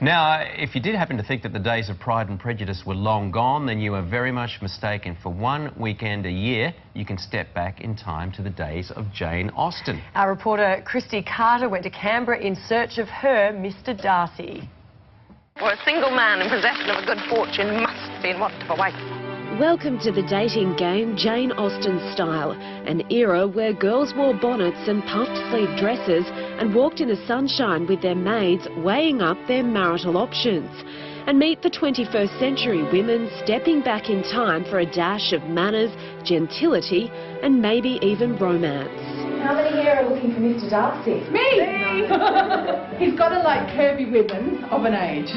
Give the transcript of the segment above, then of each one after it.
Now, if you did happen to think that the days of Pride and Prejudice were long gone, then you are very much mistaken. For one weekend a year, you can step back in time to the days of Jane Austen. Our reporter Christy Carter went to Canberra in search of her Mr. Darcy. For a single man in possession of a good fortune must be in want of a wife. Welcome to the dating game Jane Austen style, an era where girls wore bonnets and puffed sleeve dresses and walked in the sunshine with their maids weighing up their marital options. And meet the 21st century women stepping back in time for a dash of manners, gentility and maybe even romance. How many here are looking for Mr. Darcy? Me! He's got to like curvy women of an age.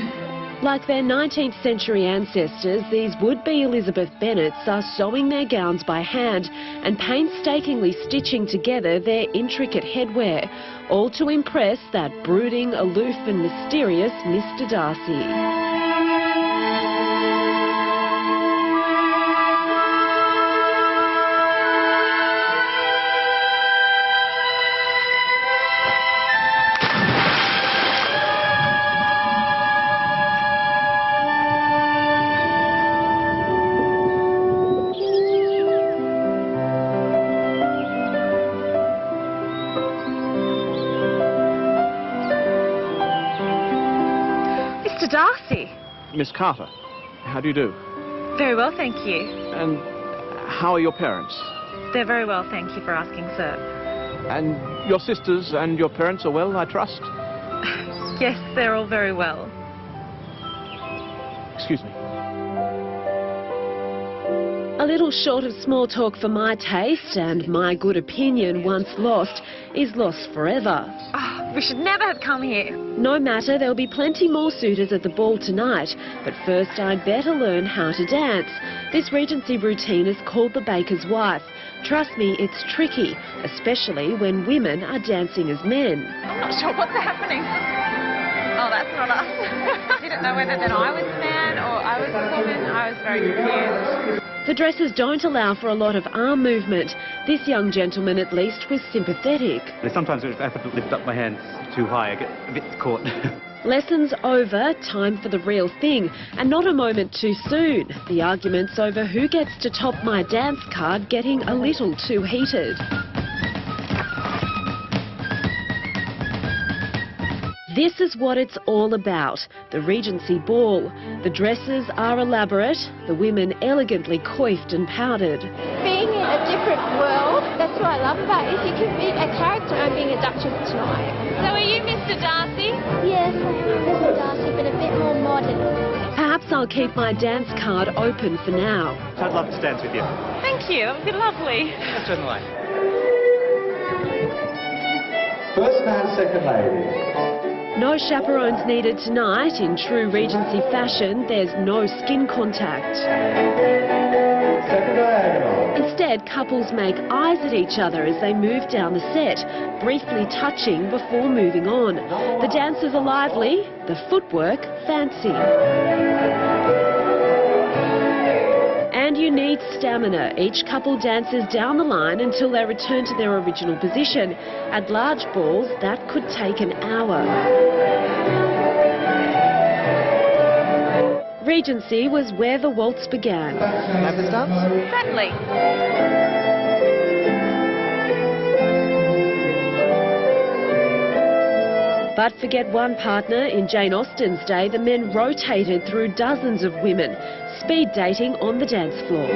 Like their 19th century ancestors, these would-be Elizabeth Bennets are sewing their gowns by hand and painstakingly stitching together their intricate headwear, all to impress that brooding, aloof and mysterious Mr. Darcy. Mr. Darcy. Miss Carter, how do you do? Very well, thank you. And how are your parents? They're very well, thank you for asking, sir. And your sisters and your parents are well, I trust? Yes, they're all very well. Excuse me. A little short of small talk for my taste, and my good opinion, once lost, is lost forever. Oh, we should never have come here. No matter, there'll be plenty more suitors at the ball tonight, but first I'd better learn how to dance. This Regency routine is called the baker's wife. Trust me, it's tricky, especially when women are dancing as men. I'm not sure what's happening. Oh, that's not us. I didn't know whether then I was the man or I was the woman. I was very confused. The dresses don't allow for a lot of arm movement. This young gentleman at least was sympathetic. Sometimes if I have to lift up my hands too high, I get a bit caught. Lessons over, time for the real thing, and not a moment too soon. The arguments over who gets to top my dance card getting a little too heated. This is what it's all about, the Regency Ball. The dresses are elaborate, the women elegantly coiffed and powdered. Being in a different world, that's what I love about it, is you can be a character. I'm being a Duchess tonight. So are you Mr. Darcy? Yes, I'm Mr. Darcy, but a bit more modern. Perhaps I'll keep my dance card open for now. I'd love to dance with you. Thank you, that would be lovely. Let's turn the light. First man, second lady. No chaperones needed tonight. In true Regency fashion, there's no skin contact. Second diagonal. Instead, couples make eyes at each other as they move down the set, briefly touching before moving on. The dances are lively, the footwork fancy. And you need stamina. Each couple dances down the line until they return to their original position. At large balls, that could take an hour. Regency was where the waltz began. Have this dance? Certainly. But forget one partner. In Jane Austen's day, the men rotated through dozens of women, speed dating on the dance floor.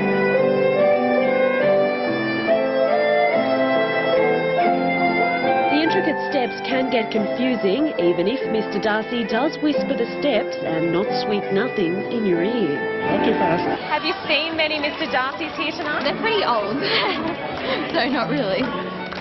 The intricate steps can get confusing, even if Mr. Darcy does whisper the steps and not sweet nothings in your ear. Not too fast. Have you seen many Mr. Darcys here tonight? They're pretty old, so not really.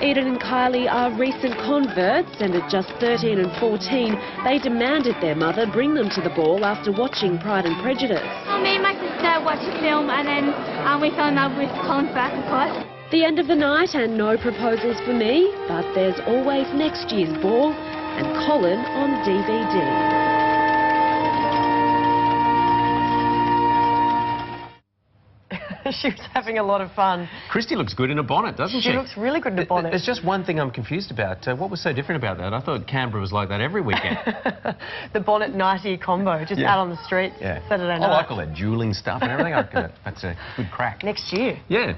Eden and Kylie are recent converts, and at just 13 and 14, they demanded their mother bring them to the ball after watching Pride and Prejudice. Me and my sister watched the film and then we fell in love with Colin Firth, of course. The end of the night and no proposals for me, but there's always next year's ball and Colin on DVD. She was having a lot of fun. Christy looks good in a bonnet, doesn't she? She looks really good in a bonnet. There's just one thing I'm confused about. What was so different about that? I thought Canberra was like that every weekend. The bonnet-nightie combo, just out on the street Saturday night. I like all that dueling stuff and everything. That's a good crack. Next year. Yeah.